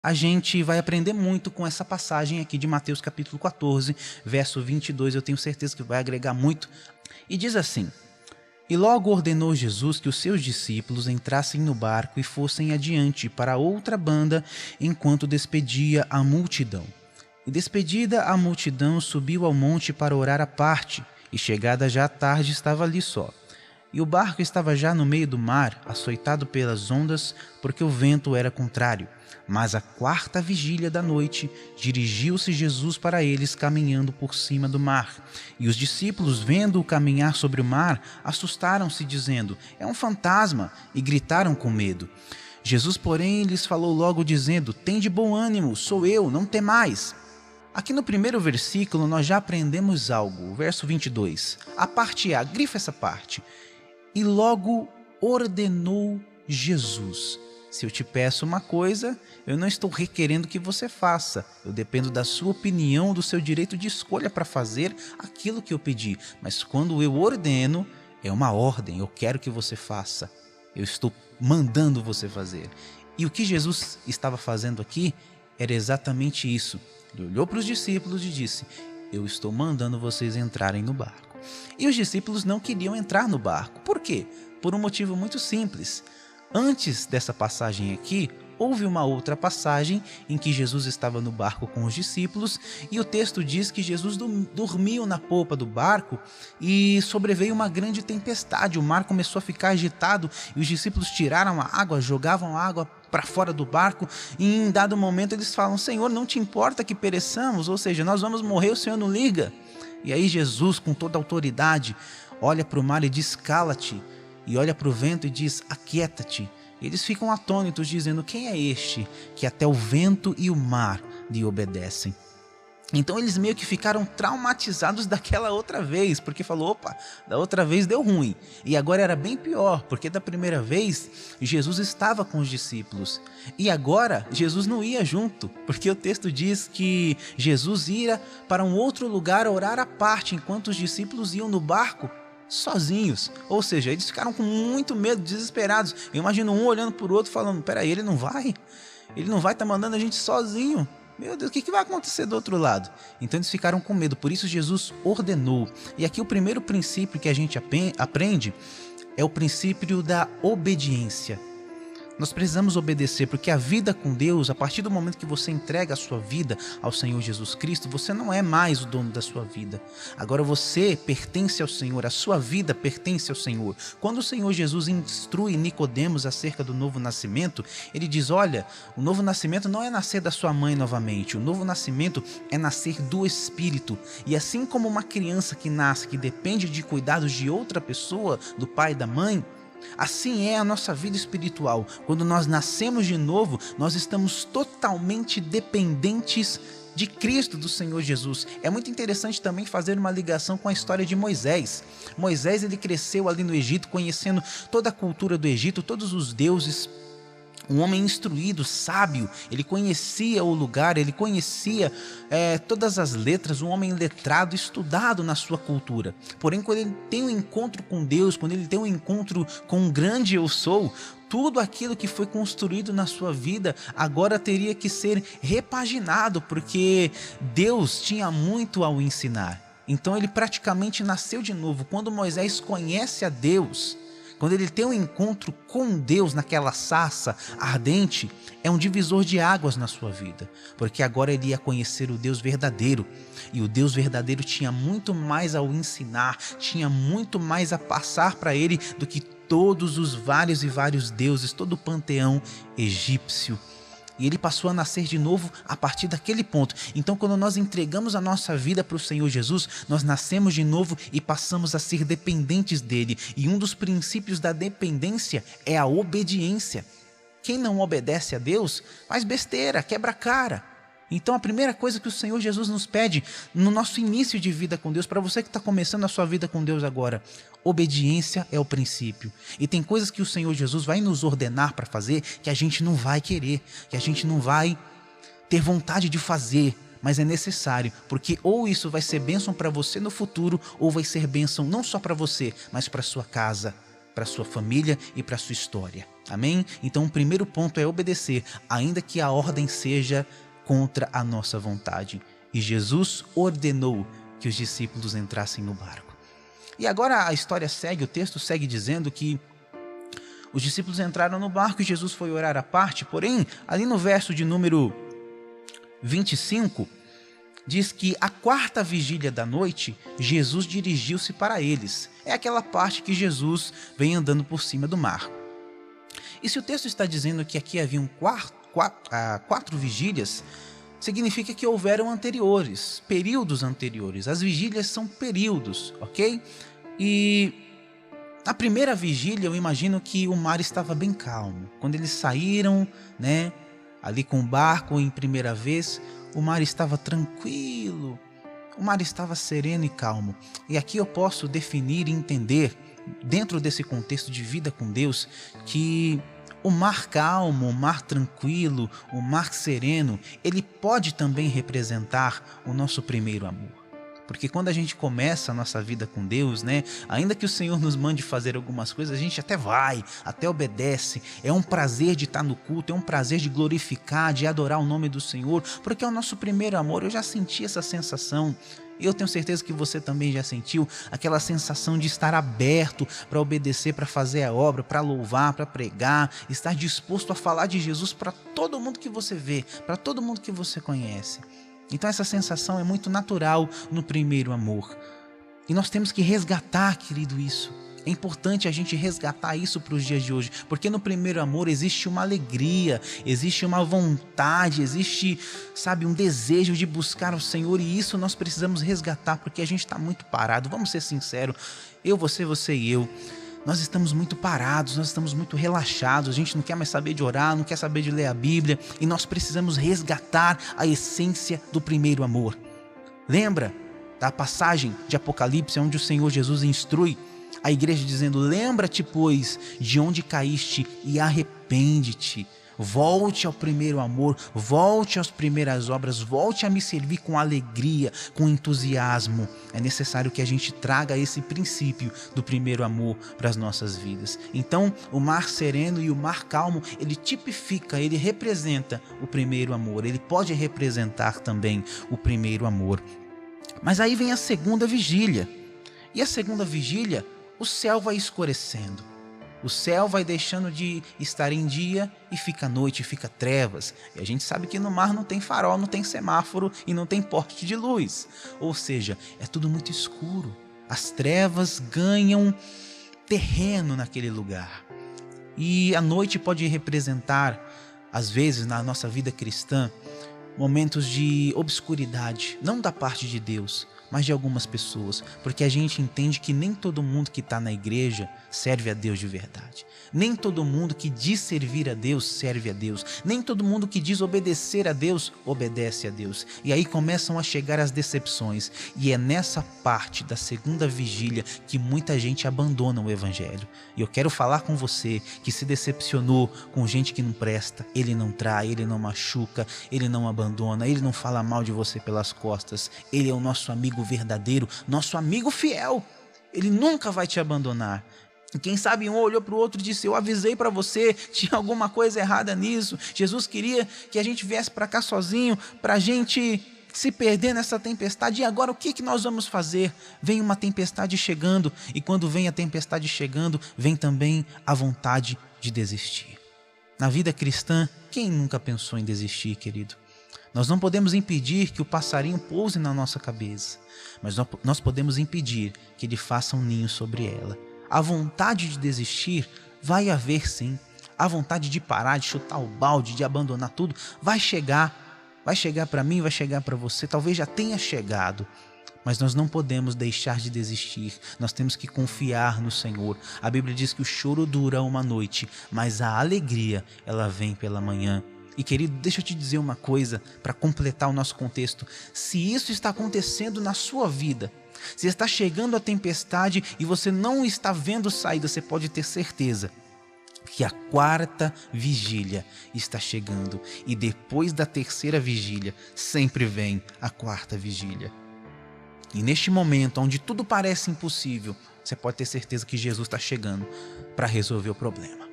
A gente vai aprender muito com essa passagem aqui de Mateus capítulo 14, verso 22, eu tenho certeza que vai agregar muito. E diz assim: E logo ordenou Jesus que os seus discípulos entrassem no barco e fossem adiante para outra banda, enquanto despedia a multidão. E despedida a multidão, subiu ao monte para orar à parte, e chegada já a tarde estava ali só. E o barco estava já no meio do mar, açoitado pelas ondas, porque o vento era contrário. Mas à quarta vigília da noite, dirigiu-se Jesus para eles caminhando por cima do mar. E os discípulos, vendo-o caminhar sobre o mar, assustaram-se, dizendo: É um fantasma, e gritaram com medo. Jesus, porém, lhes falou logo, dizendo: Tende bom ânimo, sou eu, não temais. Aqui no primeiro versículo nós já aprendemos algo, o verso 22. A parte A, grifa essa parte. E logo ordenou Jesus. Se eu te peço uma coisa, eu não estou requerendo que você faça. Eu dependo da sua opinião, do seu direito de escolha para fazer aquilo que eu pedi. Mas quando eu ordeno, é uma ordem, eu quero que você faça. Eu estou mandando você fazer. E o que Jesus estava fazendo aqui era exatamente isso. Ele olhou para os discípulos e disse: Eu estou mandando vocês entrarem no barco. E os discípulos não queriam entrar no barco. Por quê? Por um motivo muito simples. Antes dessa passagem aqui, houve uma outra passagem em que Jesus estava no barco com os discípulos e o texto diz que Jesus dormiu na popa do barco e sobreveio uma grande tempestade. O mar começou a ficar agitado e os discípulos tiraram a água, jogavam a água para fora do barco e em dado momento eles falam: Senhor, não te importa que pereçamos? Ou seja, nós vamos morrer, o Senhor não liga. E aí Jesus, com toda a autoridade, olha para o mar e diz: Cala-te. E olha para o vento e diz: Aquieta-te. Eles ficam atônitos, dizendo: Quem é este que até o vento e o mar lhe obedecem? Então eles meio que ficaram traumatizados daquela outra vez, porque falou: opa, da outra vez deu ruim. E agora era bem pior, porque da primeira vez Jesus estava com os discípulos. E agora Jesus não ia junto, porque o texto diz que Jesus ia para um outro lugar orar à parte, enquanto os discípulos iam no barco sozinhos. Ou seja, eles ficaram com muito medo, desesperados. Eu imagino um olhando para o outro falando: peraí, ele não vai? Ele não vai estar mandando a gente sozinho? Meu Deus, o que vai acontecer do outro lado? Então eles ficaram com medo, por isso Jesus ordenou. E aqui o primeiro princípio que a gente aprende é o princípio da obediência. Nós precisamos obedecer, porque a vida com Deus, a partir do momento que você entrega a sua vida ao Senhor Jesus Cristo, você não é mais o dono da sua vida. Agora você pertence ao Senhor, a sua vida pertence ao Senhor. Quando o Senhor Jesus instrui Nicodemos acerca do novo nascimento, ele diz: olha, o novo nascimento não é nascer da sua mãe novamente, o novo nascimento é nascer do Espírito. E assim como uma criança que nasce, que depende de cuidados de outra pessoa, do pai e da mãe, assim é a nossa vida espiritual. Quando nós nascemos de novo, nós estamos totalmente dependentes de Cristo, do Senhor Jesus. É muito interessante também fazer uma ligação com a história de Moisés. Moisés, ele cresceu ali no Egito, conhecendo toda a cultura do Egito, todos os deuses. Um homem instruído, sábio, ele conhecia o lugar, ele conhecia todas as letras, um homem letrado, estudado na sua cultura. Porém, quando ele tem um encontro com Deus, quando ele tem um encontro com o grande eu sou, tudo aquilo que foi construído na sua vida agora teria que ser repaginado, porque Deus tinha muito ao ensinar. Então ele praticamente nasceu de novo. Quando Moisés conhece a Deus, quando ele tem um encontro com Deus naquela sarça ardente, é um divisor de águas na sua vida, porque agora ele ia conhecer o Deus verdadeiro, e o Deus verdadeiro tinha muito mais ao ensinar, tinha muito mais a passar para ele do que todos os vários e vários deuses, todo o panteão egípcio. E ele passou a nascer de novo a partir daquele ponto. Então, quando nós entregamos a nossa vida para o Senhor Jesus, nós nascemos de novo e passamos a ser dependentes dele. E um dos princípios da dependência é a obediência. Quem não obedece a Deus faz besteira, quebra a cara. Então a primeira coisa que o Senhor Jesus nos pede no nosso início de vida com Deus, para você que está começando a sua vida com Deus agora, obediência é o princípio. E tem coisas que o Senhor Jesus vai nos ordenar para fazer que a gente não vai querer, que a gente não vai ter vontade de fazer, mas é necessário, porque ou isso vai ser bênção para você no futuro, ou vai ser bênção não só para você, mas para sua casa, para sua família e para sua história. Amém? Então o primeiro ponto é obedecer, ainda que a ordem seja contra a nossa vontade. E Jesus ordenou que os discípulos entrassem no barco. E agora a história segue, o texto segue dizendo que os discípulos entraram no barco e Jesus foi orar à parte. Porém, ali no verso de número 25, diz que à quarta vigília da noite, Jesus dirigiu-se para eles. É aquela parte que Jesus vem andando por cima do mar. E se o texto está dizendo que aqui haviam quatro vigílias, significa que houveram anteriores, períodos anteriores. As vigílias são períodos, ok? E na primeira vigília eu imagino que o mar estava bem calmo. Quando eles saíram, né, ali com o barco em primeira vez, o mar estava tranquilo, o mar estava sereno e calmo. E aqui eu posso definir e entender, dentro desse contexto de vida com Deus, que o mar calmo, o mar tranquilo, o mar sereno, ele pode também representar o nosso primeiro amor. Porque quando a gente começa a nossa vida com Deus, né, ainda que o Senhor nos mande fazer algumas coisas, a gente até vai, até obedece. É um prazer de estar no culto, é um prazer de glorificar, de adorar o nome do Senhor, porque é o nosso primeiro amor. Eu já senti essa sensação. Eu tenho certeza que você também já sentiu aquela sensação de estar aberto para obedecer, para fazer a obra, para louvar, para pregar, estar disposto a falar de Jesus para todo mundo que você vê, para todo mundo que você conhece. Então essa sensação é muito natural no primeiro amor. E nós temos que resgatar, querido, isso. É importante a gente resgatar isso para os dias de hoje, porque no primeiro amor existe uma alegria, existe uma vontade, existe, sabe, um desejo de buscar o Senhor, e isso nós precisamos resgatar, porque a gente está muito parado. Vamos ser sinceros, você e eu, nós estamos muito parados, nós estamos muito relaxados, a gente não quer mais saber de orar, não quer saber de ler a Bíblia, e nós precisamos resgatar a essência do primeiro amor. Lembra da passagem de Apocalipse, onde o Senhor Jesus instrui a igreja dizendo: lembra-te, pois, de onde caíste e arrepende-te. Volte ao primeiro amor, volte às primeiras obras, volte a me servir com alegria, com entusiasmo. É necessário que a gente traga esse princípio do primeiro amor para as nossas vidas. Então, o mar sereno e o mar calmo, ele tipifica, ele representa o primeiro amor. Ele pode representar também o primeiro amor. Mas aí vem a segunda vigília. E a segunda vigília, o céu vai escurecendo. O céu vai deixando de estar em dia e fica noite, fica trevas. E a gente sabe que no mar não tem farol, não tem semáforo e não tem poste de luz. Ou seja, é tudo muito escuro. As trevas ganham terreno naquele lugar. E a noite pode representar, às vezes, na nossa vida cristã, momentos de obscuridade, não da parte de Deus, mas de algumas pessoas, porque a gente entende que nem todo mundo que está na igreja serve a Deus de verdade. Nem todo mundo que diz servir a Deus serve a Deus. Nem todo mundo que diz obedecer a Deus obedece a Deus. E aí começam a chegar as decepções. E é nessa parte da segunda vigília que muita gente abandona o evangelho. E eu quero falar com você que se decepcionou com gente que não presta. Ele não trai, ele não machuca, ele não abandona, ele não fala mal de você pelas costas. Ele é o nosso amigo verdadeiro, nosso amigo fiel. Ele nunca vai te abandonar. Quem sabe um olhou para o outro e disse: eu avisei para você, tinha alguma coisa errada nisso. Jesus queria que a gente viesse para cá sozinho, para a gente se perder nessa tempestade. E agora o que nós vamos fazer? Vem uma tempestade chegando, e quando vem a tempestade chegando, vem também a vontade de desistir. Na vida cristã, quem nunca pensou em desistir, querido? Nós não podemos impedir que o passarinho pouse na nossa cabeça, mas nós podemos impedir que ele faça um ninho sobre ela. A vontade de desistir vai haver sim. A vontade de parar, de chutar o balde, de abandonar tudo, vai chegar. Vai chegar para mim, vai chegar para você, talvez já tenha chegado. Mas nós não podemos deixar de desistir. Nós temos que confiar no Senhor. A Bíblia diz que o choro dura uma noite, mas a alegria, ela vem pela manhã. E querido, deixa eu te dizer uma coisa para completar o nosso contexto. Se isso está acontecendo na sua vida, se está chegando a tempestade e você não está vendo saída, você pode ter certeza que a quarta vigília está chegando. E depois da terceira vigília, sempre vem a quarta vigília. E neste momento, onde tudo parece impossível, você pode ter certeza que Jesus está chegando para resolver o problema.